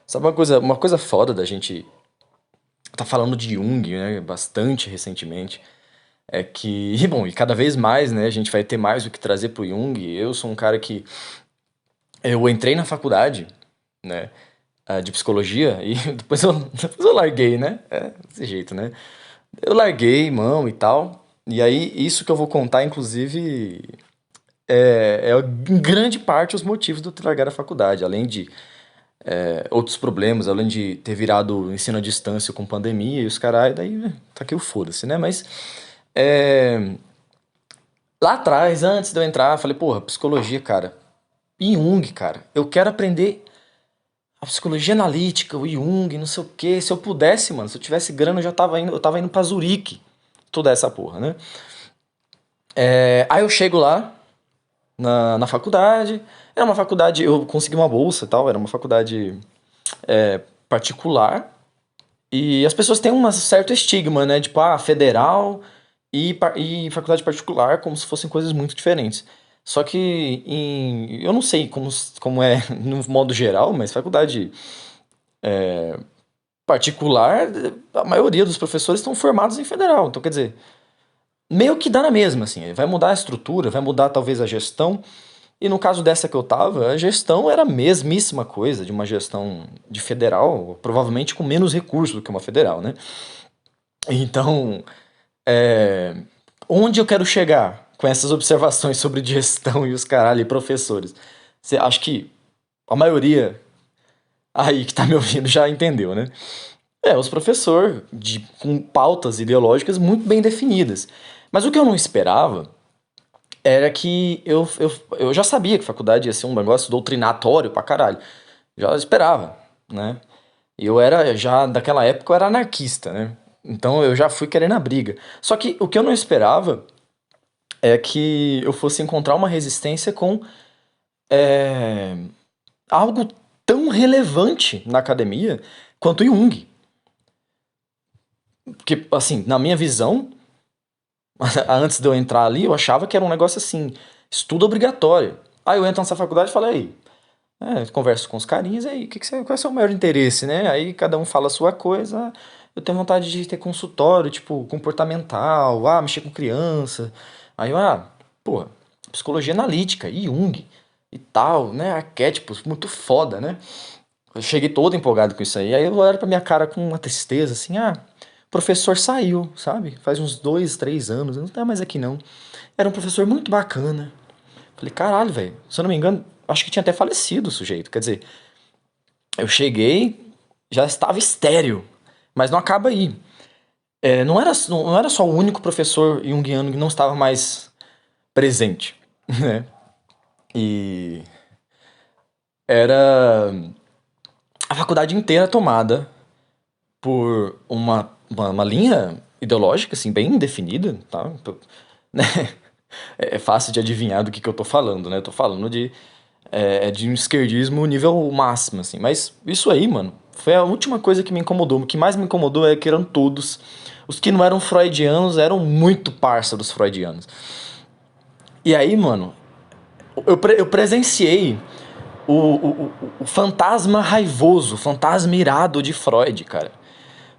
Sabe uma coisa foda da gente tá falando de Jung, né, bastante recentemente, é que, e bom, e cada vez mais, né, a gente vai ter mais o que trazer pro Jung. Eu sou um cara que eu entrei na faculdade, né, de psicologia e depois eu larguei, né? É, desse jeito, né? Eu larguei mão e tal. E aí, isso que eu vou contar, inclusive, em grande parte os motivos de eu ter largado a faculdade. Além de outros problemas, além de ter virado ensino à distância com pandemia e os caras, daí tá aqui o foda-se, né? Mas é, lá atrás, antes de eu entrar, eu falei, porra, psicologia, cara. Jung, cara. Eu quero aprender a psicologia analítica, o Jung, não sei o quê. Se eu pudesse, mano, se eu tivesse grana, eu tava indo pra Zurique. Toda essa porra, né? Aí eu chego lá na faculdade. Era uma faculdade, eu consegui uma bolsa e tal, era uma faculdade particular. E as pessoas têm um certo estigma, né? Tipo, federal e faculdade particular, como se fossem coisas muito diferentes. Só que eu não sei como é no modo geral, mas faculdade particular, a maioria dos professores estão formados em federal. Então, quer dizer, meio que dá na mesma, assim. Vai mudar a estrutura, vai mudar talvez a gestão. E no caso dessa que eu tava, a gestão era a mesmíssima coisa de uma gestão de federal, provavelmente com menos recursos do que uma federal, né? Então, é, onde eu quero chegar com essas observações sobre gestão e os caralho e professores? Você acha que a maioria aí que tá me ouvindo já entendeu, né? Os professores com pautas ideológicas muito bem definidas. Mas o que eu não esperava era que eu já sabia que faculdade ia ser um negócio doutrinatório pra caralho. Já esperava, né? E eu era, já daquela época, eu era anarquista, né? Então eu já fui querendo a briga. Só que o que eu não esperava é que eu fosse encontrar uma resistência com é, algo tão relevante na academia quanto Jung. Porque, assim, na minha visão, antes de eu entrar ali, eu achava que era um negócio assim, estudo obrigatório. Aí eu entro nessa faculdade e falo, aí, converso com os carinhas, aí, qual é o seu maior interesse, né? Aí cada um fala a sua coisa. Eu tenho vontade de ter consultório, tipo, comportamental, mexer com criança. Aí eu, porra, psicologia analítica, Jung e tal, né? Arquétipos, muito foda, né? Eu cheguei todo empolgado com isso aí. Aí eu olho pra minha cara com uma tristeza, assim, o professor saiu, sabe? Faz uns 2, 3 anos, não tá mais aqui não. Era um professor muito bacana. Falei, caralho, velho, se eu não me engano, acho que tinha até falecido o sujeito. Quer dizer, eu cheguei, já estava estéril, mas não acaba aí. Não era só o único professor junguiano que não estava mais presente, né? E era a faculdade inteira tomada por uma linha ideológica, assim, bem definida, tá? Né? É fácil de adivinhar do que eu tô falando, né? Eu tô falando de um esquerdismo nível máximo, assim. Mas isso aí, mano, foi a última coisa que me incomodou. O que mais me incomodou é que eram todos. Os que não eram freudianos eram muito parça dos freudianos. E aí, mano, eu presenciei o fantasma raivoso, o fantasma irado de Freud, cara.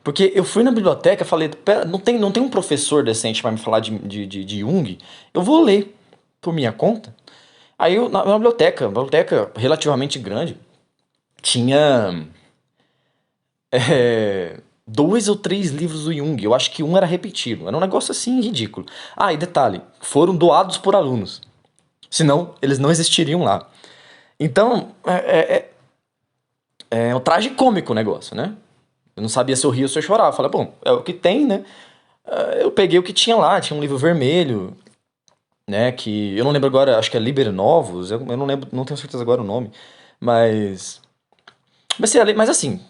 Porque eu fui na biblioteca e falei, pera, não tem um professor decente pra me falar de Jung? Eu vou ler por minha conta. Aí eu, na uma biblioteca relativamente grande, tinha 2 ou 3 livros do Jung. Eu acho que um era repetido. Era um negócio assim ridículo. E detalhe, foram doados por alunos. Senão, eles não existiriam lá. Então, é um tragicômico o negócio, né? Eu não sabia se eu ria ou se eu chorava. Eu falei, bom, é o que tem, né? Eu peguei o que tinha lá. Tinha um livro vermelho, né? Que eu não lembro agora, acho que é Liber Novos. Eu não lembro, não tenho certeza agora o nome. Mas mas assim,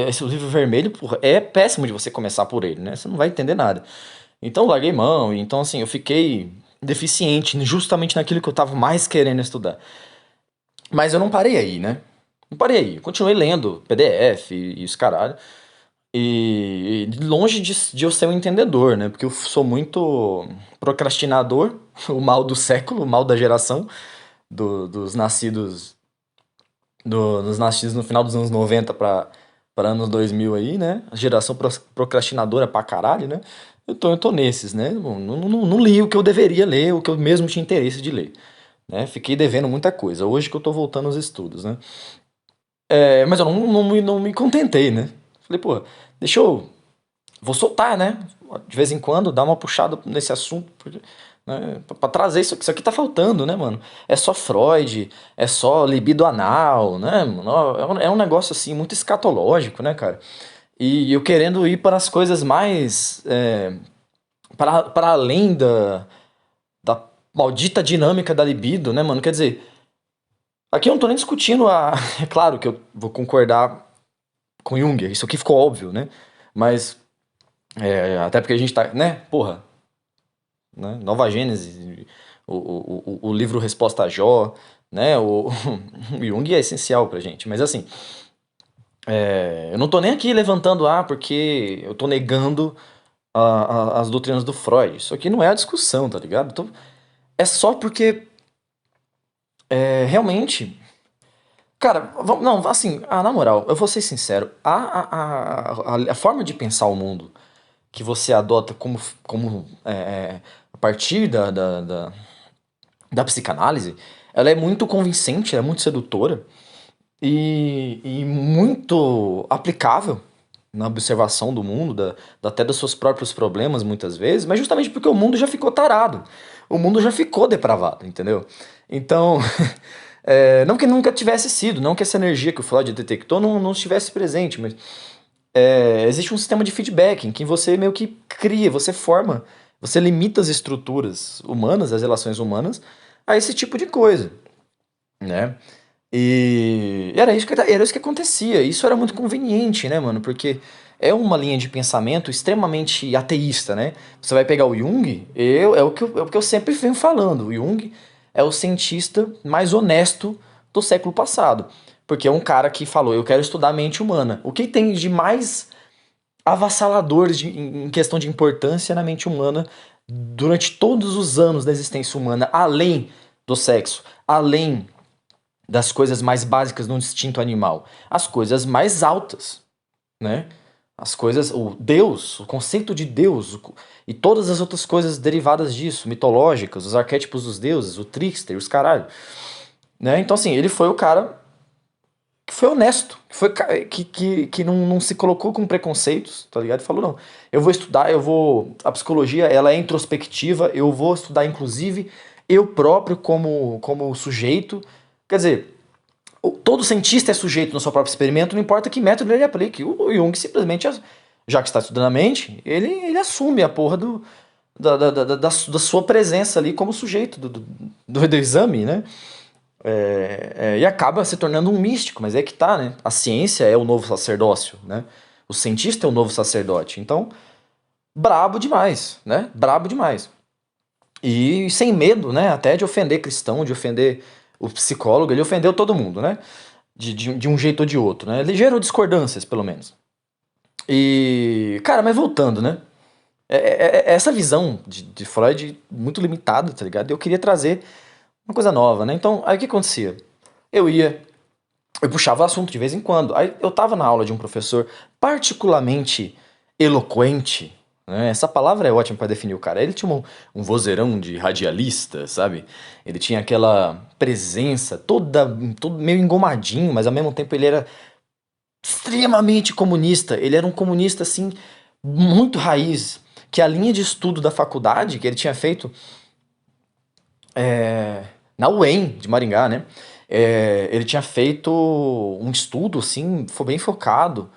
esse livro vermelho, porra, é péssimo de você começar por ele, né? Você não vai entender nada. Então eu larguei mão, e então assim, eu fiquei deficiente justamente naquilo que eu tava mais querendo estudar. Mas eu não parei aí, né? Não parei aí. Eu continuei lendo PDF e os caralho. E longe de eu ser um entendedor, né? Porque eu sou muito procrastinador, o mal do século, o mal da geração, dos nascidos dos nascidos no final dos anos 90 para anos 2000 aí, né? A geração procrastinadora pra caralho, né? Eu tô nesses, né? Não li o que eu deveria ler, o que eu mesmo tinha interesse de ler, né? Fiquei devendo muita coisa. Hoje que eu tô voltando aos estudos, né? Mas eu não me contentei, né? Falei, pô, deixa eu. Vou soltar, né? De vez em quando, dar uma puxada nesse assunto, né? Pra trazer isso aqui tá faltando, né, mano? É só Freud, é só libido anal, né, mano? É um negócio assim muito escatológico, né, cara? E eu querendo ir para as coisas mais. Para além da maldita dinâmica da libido, né, mano? Quer dizer, aqui eu não tô nem discutindo a. É claro que eu vou concordar com Jung, isso aqui ficou óbvio, né? Mas. Até porque a gente tá. Né? Porra. Né? Nova Gênesis, o livro Resposta a Jó, né? O Jung é essencial pra gente. Mas assim, eu não tô nem aqui levantando, porque eu tô negando as doutrinas do Freud. Isso aqui não é a discussão, tá ligado? É só porque realmente. Cara, não, assim, na moral, eu vou ser sincero, a forma de pensar o mundo que você adota como a partir da psicanálise, ela é muito convincente, ela é muito sedutora e muito aplicável na observação do mundo, até dos seus próprios problemas, muitas vezes, mas justamente porque o mundo já ficou tarado, o mundo já ficou depravado, entendeu? Então, não que nunca tivesse sido, não que essa energia que o Freud detectou não estivesse presente, mas existe um sistema de feedback em que você meio que cria, você forma, você limita as estruturas humanas, as relações humanas, a esse tipo de coisa, né? E era isso que acontecia. Isso era muito conveniente, né, mano? Porque é uma linha de pensamento extremamente ateísta, né? Você vai pegar o Jung, é o que eu sempre venho falando. O Jung é o cientista mais honesto do século passado. Porque é um cara que falou, eu quero estudar a mente humana. O que tem de mais avassalador em questão de importância na mente humana durante todos os anos da existência humana, além do sexo, além das coisas mais básicas no instinto animal, as coisas mais altas, né? As coisas, o Deus, o conceito de Deus e todas as outras coisas derivadas disso, mitológicas, os arquétipos dos deuses, o trickster, os caralho, né? Então assim, ele foi o cara que foi honesto, que não se colocou com preconceitos, tá ligado? E falou, não, eu vou estudar, a psicologia, ela é introspectiva, eu vou estudar, inclusive, eu próprio como sujeito. Quer dizer, todo cientista é sujeito no seu próprio experimento, não importa que método ele aplique. O Jung simplesmente, já que está estudando a mente, ele assume a porra da sua presença ali como sujeito do exame, né? E acaba se tornando um místico, mas é que tá, né? A ciência é o novo sacerdócio, né? O cientista é o novo sacerdote. Então, brabo demais, né? Brabo demais. E sem medo, né? Até de ofender cristão, de ofender o psicólogo, ele ofendeu todo mundo, né? De um jeito ou de outro, né? Ele gerou discordâncias, pelo menos. E, cara, mas voltando, né? Essa visão de Freud muito limitada, tá ligado? Eu queria trazer uma coisa nova, né? Então, aí o que acontecia? Eu ia, eu puxava o assunto de vez em quando. Aí eu tava na aula de um professor particularmente eloquente, né? Essa palavra é ótima para definir o cara. Ele tinha um vozeirão de radialista, sabe? Ele tinha aquela presença todo meio engomadinho, mas ao mesmo tempo ele era extremamente comunista. Ele era um comunista assim muito raiz, que a linha de estudo da faculdade que ele tinha feito na UEM de Maringá, né? Ele tinha feito um estudo, assim, foi bem focado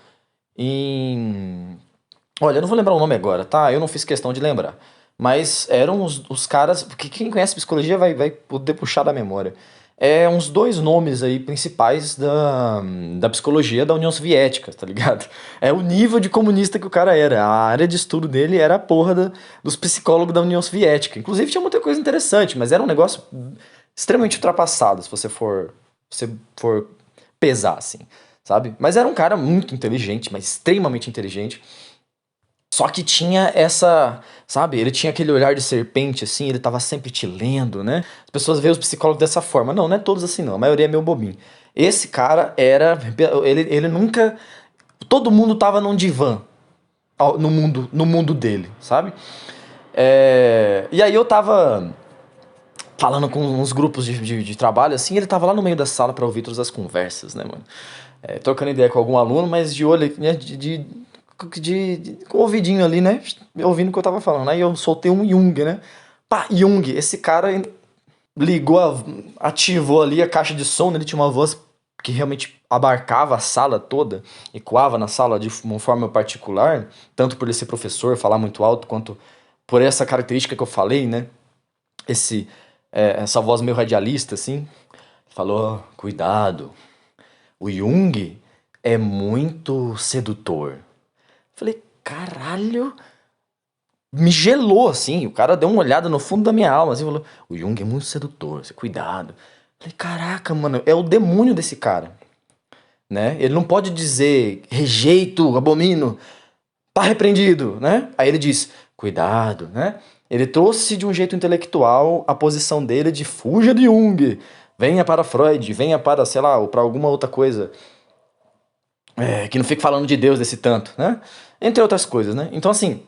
em. Olha, eu não vou lembrar o nome agora, tá? Eu não fiz questão de lembrar. Mas eram os caras. Porque quem conhece psicologia vai poder puxar da memória. Uns dois nomes aí principais da psicologia da União Soviética, tá ligado? É o nível de comunista que o cara era. A área de estudo dele era a porra dos psicólogos da União Soviética. Inclusive tinha muita coisa interessante, mas era um negócio extremamente ultrapassado, se você for pesar, assim, sabe? Mas era um cara muito inteligente, mas extremamente inteligente. Só que tinha essa, sabe? Ele tinha aquele olhar de serpente, assim, ele tava sempre te lendo, né? As pessoas veem os psicólogos dessa forma. Não, não é todos assim, não. A maioria é meio bobinho. Esse cara era. Ele nunca. Todo mundo tava num divã no mundo dele, sabe? E aí eu tava falando com uns grupos de trabalho, assim, ele tava lá no meio da sala pra ouvir todas as conversas, né, mano? Trocando ideia com algum aluno, mas de olho, né, com o ouvidinho ali, né, ouvindo o que eu tava falando. Aí eu soltei um Jung, né? Pá, Jung, esse cara ligou, ativou ali a caixa de som, né, ele tinha uma voz que realmente abarcava a sala toda, ecoava na sala de uma forma particular, tanto por ele ser professor, falar muito alto, quanto por essa característica que eu falei, né? Esse, essa voz meio radialista, assim. Falou, cuidado, o Jung é muito sedutor. Falei, caralho, me gelou, assim. O cara deu uma olhada no fundo da minha alma, assim, falou, o Jung é muito sedutor, cuidado. Falei, caraca, mano, é o demônio desse cara, né? Ele não pode dizer, rejeito, abomino, tá repreendido, né? Aí ele diz, cuidado, né? Ele trouxe de um jeito intelectual a posição dele de fuja de Jung, venha para Freud, venha para, sei lá, ou para alguma outra coisa, que não fique falando de Deus desse tanto, né? Entre outras coisas, né? Então, assim,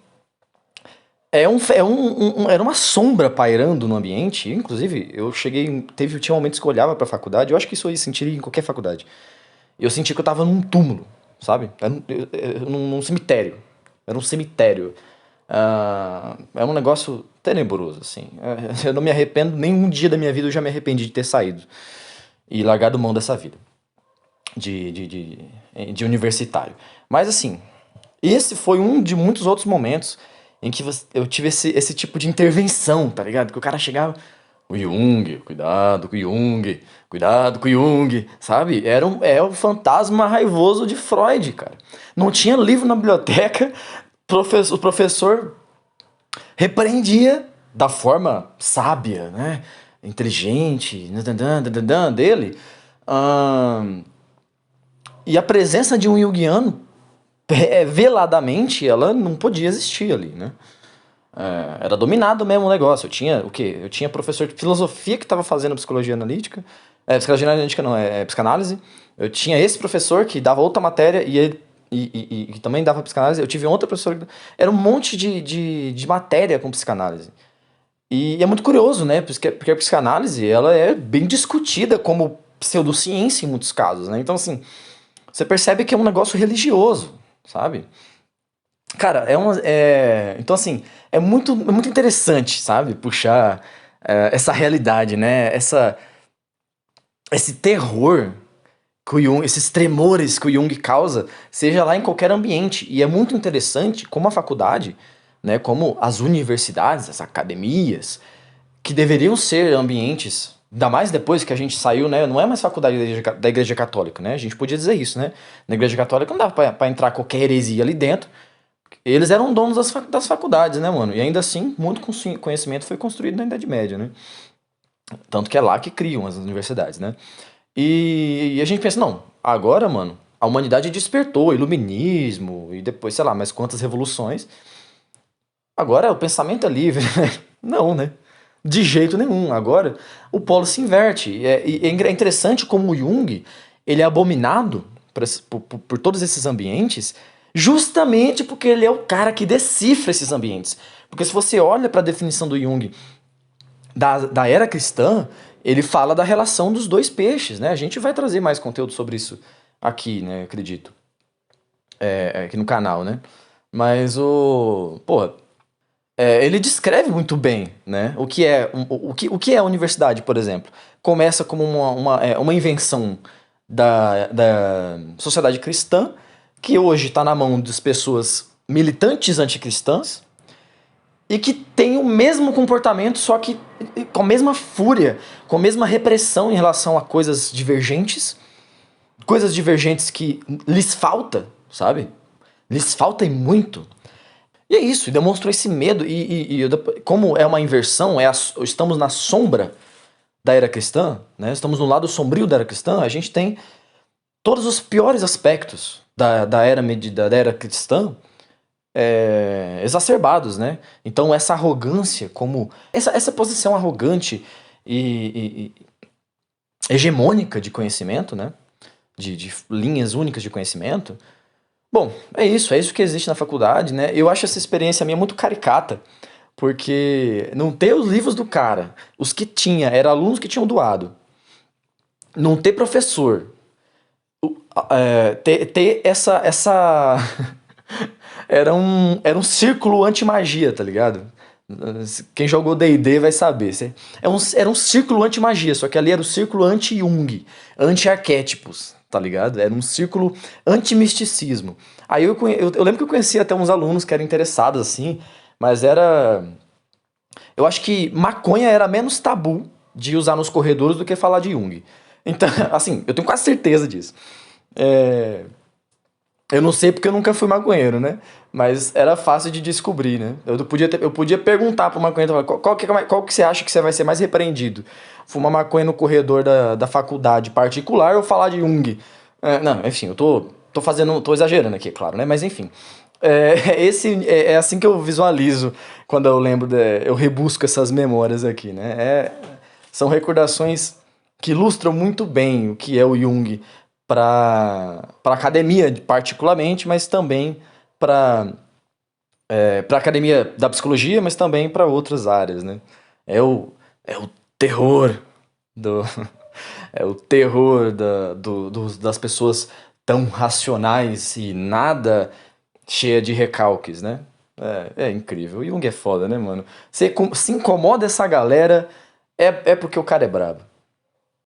era uma sombra pairando no ambiente. Inclusive, tinha momentos que eu olhava pra faculdade, eu acho que isso eu sentiria em qualquer faculdade. Eu senti que eu tava num túmulo, sabe? Num cemitério. Era um cemitério. É um negócio tenebroso, assim. Eu não me arrependo, nenhum dia da minha vida eu já me arrependi de ter saído e largado mão dessa vida de universitário. Mas, assim, esse foi um de muitos outros momentos em que eu tive esse tipo de intervenção, tá ligado? Que o cara chegava, o Jung, cuidado com o Jung, cuidado com o Jung, sabe? É o fantasma raivoso de Freud, cara. Não tinha livro na biblioteca, o professor repreendia da forma sábia, né? Inteligente, dele. Ahn, e a presença de um Jungiano, veladamente, ela não podia existir ali, né? Era dominado mesmo o negócio. Eu tinha o quê? Eu tinha professor de filosofia que estava fazendo psicologia analítica. Psicologia analítica não, psicanálise. Eu tinha esse professor que dava outra matéria e ele e também dava psicanálise. Eu tive outra professora que era um monte de matéria com psicanálise. E é muito curioso, né? Porque a psicanálise ela é bem discutida como pseudociência em muitos casos, né? Então, assim, você percebe que é um negócio religioso, sabe? Cara, então, assim, é muito interessante, sabe? Puxar essa realidade, né? Esse terror que o Jung, esses tremores que o Jung causa, seja lá em qualquer ambiente. E é muito interessante como a faculdade, né? Como as universidades, as academias, que deveriam ser ambientes, ainda mais depois que a gente saiu, né? Não é mais faculdade da igreja Católica, né? A gente podia dizer isso, né? Na Igreja Católica não dava pra entrar qualquer heresia ali dentro. Eles eram donos das faculdades, né, mano? E ainda assim, muito conhecimento foi construído na Idade Média, né? Tanto que é lá que criam as universidades, né? E a gente pensa, não, agora, mano, a humanidade despertou, iluminismo, e depois, sei lá, mais quantas revoluções. Agora o pensamento é livre, né? Não, né? De jeito nenhum. Agora o polo se inverte. E é interessante como o Jung ele é abominado por todos esses ambientes, justamente porque ele é o cara que decifra esses ambientes. Porque se você olha para a definição do Jung da era cristã, ele fala da relação dos dois peixes, né? A gente vai trazer mais conteúdo sobre isso aqui, né? Acredito. Aqui no canal, né? Mas Porra, ele descreve muito bem, né? O que é a universidade, por exemplo. Começa como uma invenção da sociedade cristã, que hoje está na mão das pessoas militantes anticristãs, e que tem o mesmo comportamento, só que com a mesma fúria, com a mesma repressão em relação a coisas divergentes que lhes falta, sabe? Lhes falta e muito. E é isso, e demonstrou esse medo, como é uma inversão, estamos na sombra da era cristã, né? Estamos no lado sombrio da era cristã, a gente tem todos os piores aspectos da era cristã exacerbados, né? Então essa arrogância, como essa posição arrogante e hegemônica de conhecimento, né? De linhas únicas de conhecimento. Bom, é isso que existe na faculdade, né? Eu acho essa experiência minha muito caricata, porque não ter os livros do cara, os que tinha, eram alunos que tinham doado, não ter professor, ter essa era um círculo anti-magia, tá ligado? Quem jogou D&D vai saber. Era um círculo anti-magia, só que ali era o círculo anti-Jung, anti-arquétipos, tá ligado? Era um círculo anti-misticismo. Aí eu lembro que eu conhecia até uns alunos que eram interessados, assim, mas era. Eu acho que maconha era menos tabu de usar nos corredores do que falar de Jung. Então, assim, eu tenho quase certeza disso. É, eu não sei porque eu nunca fui maconheiro, né? Mas era fácil de descobrir, né? Eu podia perguntar pro maconheiro, qual que você acha que você vai ser mais repreendido? Fumar maconha no corredor da faculdade particular ou falar de Jung? Não, enfim, tô exagerando aqui, é claro, né? Mas enfim, é assim que eu visualizo quando eu lembro, eu rebusco essas memórias aqui, né? São recordações que ilustram muito bem o que é o Jung para academia particularmente, mas também para para academia da psicologia, mas também para outras áreas, né? É o terror do é o terror das pessoas tão racionais e nada cheia de recalques, né? É incrível. O Jung é foda, né, mano? Se incomoda essa galera, é porque o cara é brabo.